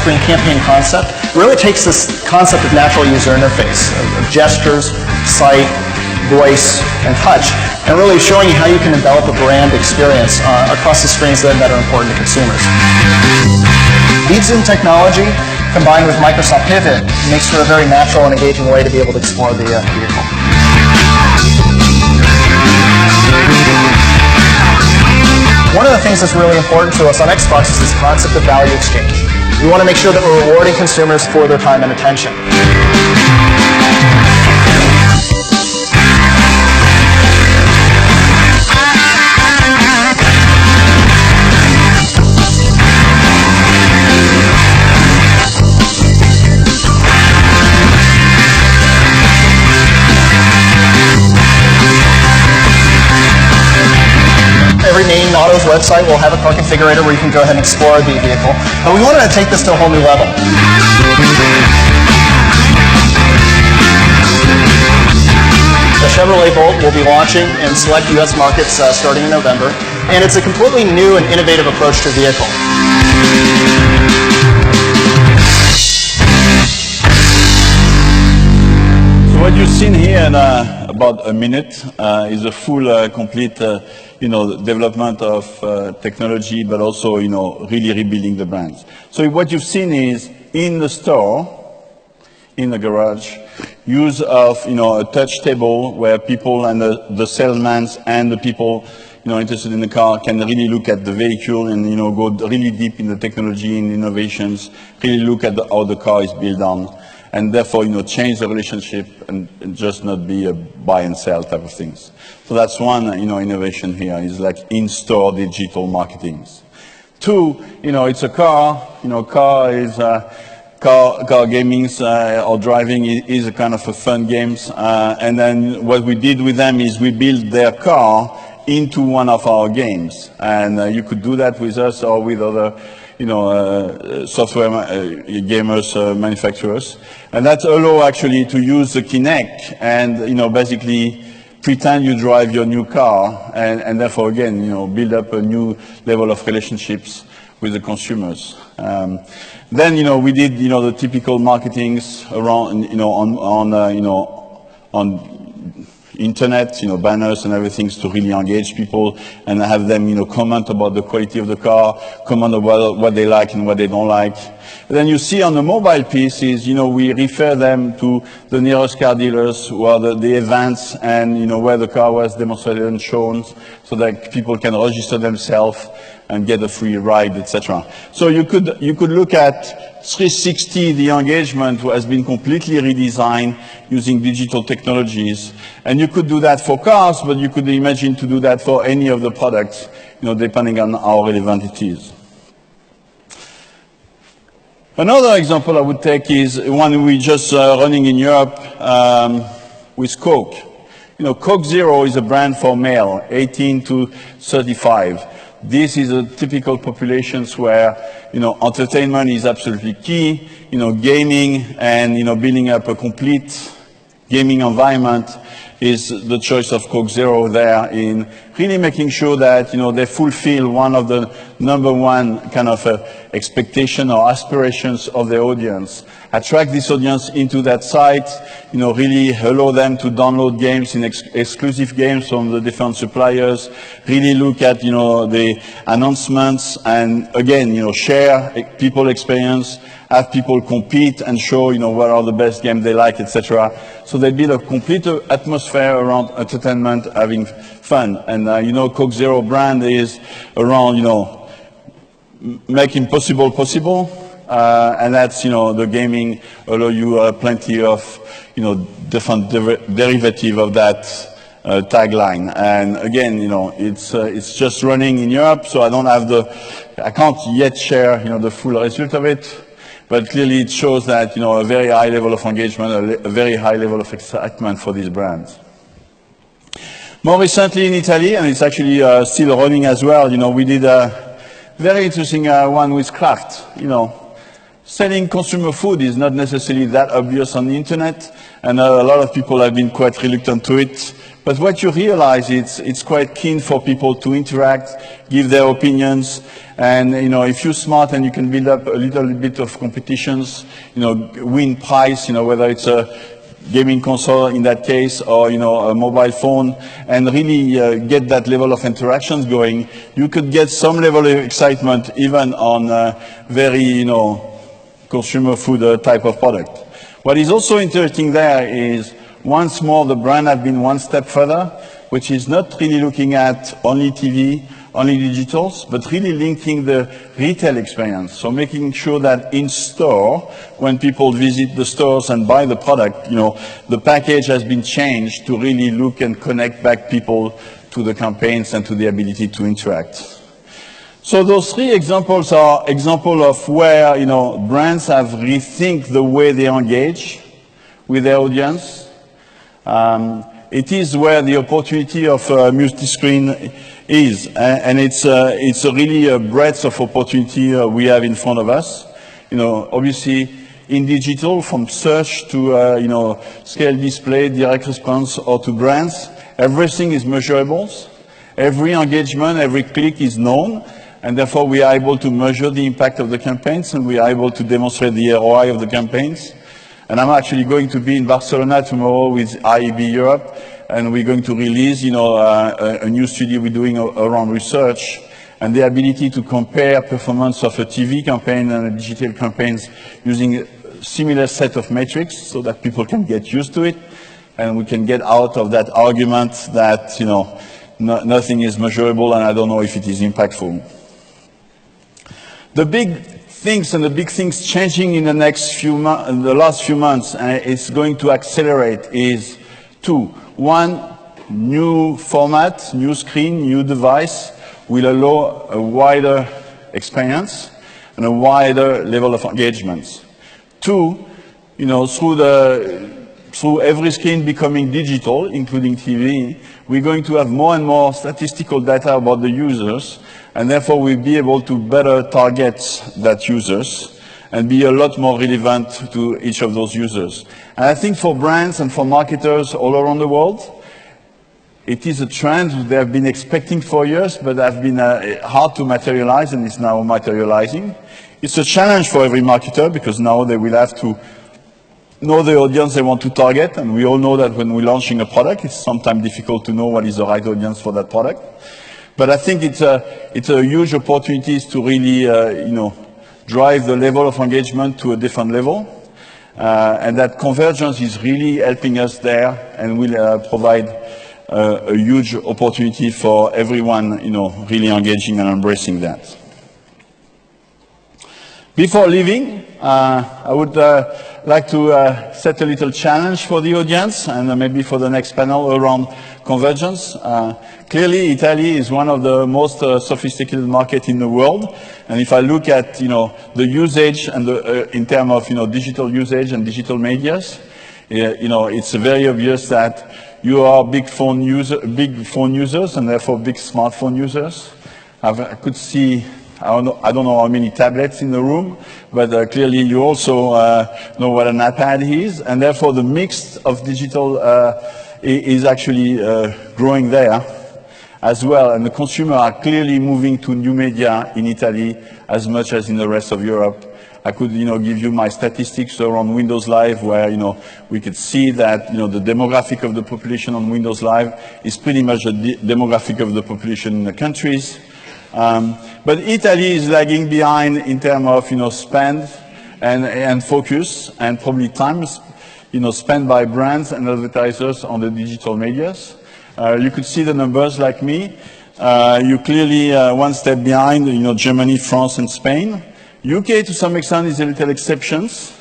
on-screen campaign concept really takes this concept of natural user interface, of gestures, sight, voice, and touch, and really showing you how you can develop a brand experience across the screens that are important to consumers. Lead Zoom technology, combined with Microsoft Pivot, makes for a very natural and engaging way to be able to explore the vehicle. One of the things that's really important to us on Xbox is this concept of value exchange. We want to make sure that we're rewarding consumers for their time and attention. Every main auto's website will have a car configurator where you can go ahead and explore the vehicle. But we wanted to take this to a whole new level. The Chevrolet Bolt will be launching in select U.S. markets starting in November, and it's a completely new and innovative approach to the vehicle. So what you've seen here in about a minute is a full, complete, development of technology, but also, really rebuilding the brands. So what you've seen is in the store, in the garage, use of, a touch table where people and the salesmen and the people, interested in the car can really look at the vehicle and, go really deep in the technology and innovations, really look at how the car is built on, and therefore, change the relationship and just not be a buy and sell type of things. So that's one, innovation here is like in-store digital marketing. Two, it's a car. Car is car gaming or driving is a kind of a fun games. And then what we did with them is we built their car into one of our games, and you could do that with us or with other. Software gamers, manufacturers. And that allows actually to use the Kinect and, basically pretend you drive your new car and therefore, again, build up a new level of relationships with the consumers. Then, we did, the typical marketings around, on internet, banners and everything to really engage people and have them, comment about the quality of the car, comment about what they like and what they don't like. And then you see on the mobile pieces, we refer them to the nearest car dealers who are the events and, where the car was demonstrated and shown so that people can register themselves and get a free ride, etc. So you could look at 360, the engagement has been completely redesigned using digital technologies. And you could do that for cars, but you could imagine to do that for any of the products, depending on how relevant it is. Another example I would take is one we just running in Europe with Coke. Coke Zero is a brand for male, 18 to 35. This is a typical populations where, entertainment is absolutely key, gaming and, building up a complete gaming environment is the choice of Coke Zero there in really making sure that, they fulfill one of the #1 kind of expectation or aspirations of the audience. Attract this audience into that site, really allow them to download games in exclusive games from the different suppliers, really look at, the announcements and again, share people experience, have people compete and show, what are the best games they like, etc. So they build a complete atmosphere around entertainment, having fun. And, Coke Zero brand is around, making possible possible. And that's, the gaming allow you plenty of, different derivative of that tagline. And again, it's just running in Europe, so I can't yet share, the full result of it. But clearly it shows that, a very high level of engagement, a very high level of excitement for these brands. More recently in Italy, and it's actually still running as well, we did a very interesting one with Kraft. Selling consumer food is not necessarily that obvious on the internet, and a lot of people have been quite reluctant to it. But what you realize, it's quite keen for people to interact, give their opinions, and if you're smart and you can build up a little bit of competitions, win prize, whether it's a gaming console in that case, or a mobile phone, and really get that level of interactions going, you could get some level of excitement even on very consumer food type of product. What is also interesting there is, once more, the brand have been one step further, which is not really looking at only TV, only digitals, but really linking the retail experience. So making sure that in store, when people visit the stores and buy the product, the package has been changed to really look and connect back people to the campaigns and to the ability to interact. So those three examples are examples of where, brands have rethink the way they engage with their audience. It is where the opportunity of multi-screen is, and it's really a breadth of opportunity we have in front of us. Obviously in digital, from search to scale display, direct response, or to brands, everything is measurable. Every engagement, every click is known, and therefore we are able to measure the impact of the campaigns, and we are able to demonstrate the ROI of the campaigns. And I'm actually going to be in Barcelona tomorrow with IEB Europe, and we're going to release, a new study we're doing around research and the ability to compare performance of a TV campaign and a digital campaigns using a similar set of metrics so that people can get used to it, and we can get out of that argument that, nothing is measurable and I don't know if it is impactful. The big things and the big things changing in the last few months, and it's going to accelerate, is two. One, new format, new screen, new device will allow a wider experience and a wider level of engagement. Two, through every screen becoming digital, including TV, we're going to have more and more statistical data about the users, and therefore we'll be able to better target that users and be a lot more relevant to each of those users. And I think for brands and for marketers all around the world, it is a trend they have been expecting for years, but have been hard to materialize, and is now materializing. It's a challenge for every marketer, because now they will have to know the audience they want to target, and we all know that when we're launching a product, it's sometimes difficult to know what is the right audience for that product. But I think it's a huge opportunity to really, drive the level of engagement to a different level, and that convergence is really helping us there, and will provide a huge opportunity for everyone, really engaging and embracing that. Before leaving, I would like to set a little challenge for the audience, and maybe for the next panel around convergence. Clearly, Italy is one of the most sophisticated markets in the world, and if I look at the usage and in terms of digital usage and digital medias, it's very obvious that you are big phone users, and therefore big smartphone users. I could see, I don't know how many tablets in the room, but clearly you also know what an iPad is, and therefore the mix of digital is actually growing there as well, and the consumer are clearly moving to new media in Italy as much as in the rest of Europe. I could, give you my statistics around Windows Live, where, we could see that, the demographic of the population on Windows Live is pretty much the demographic of the population in the countries. But Italy is lagging behind in terms of, spend and focus, and probably time, spent by brands and advertisers on the digital medias. You could see the numbers like me. You clearly one step behind, Germany, France, and Spain. UK, to some extent, is a little exceptions,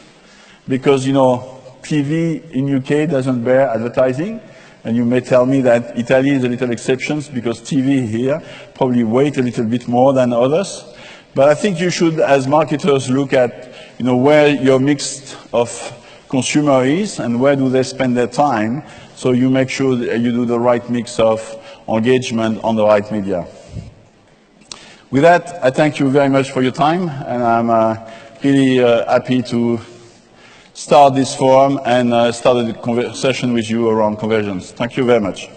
because, TV in UK doesn't bear advertising. And you may tell me that Italy is a little exceptions, because TV here probably weight a little bit more than others. But I think you should, as marketers, look at, where your mix of consumer is and where do they spend their time, so you make sure that you do the right mix of engagement on the right media. With that, I thank you very much for your time, and I'm really happy to start this forum and start a conversation with you around convergence. Thank you very much.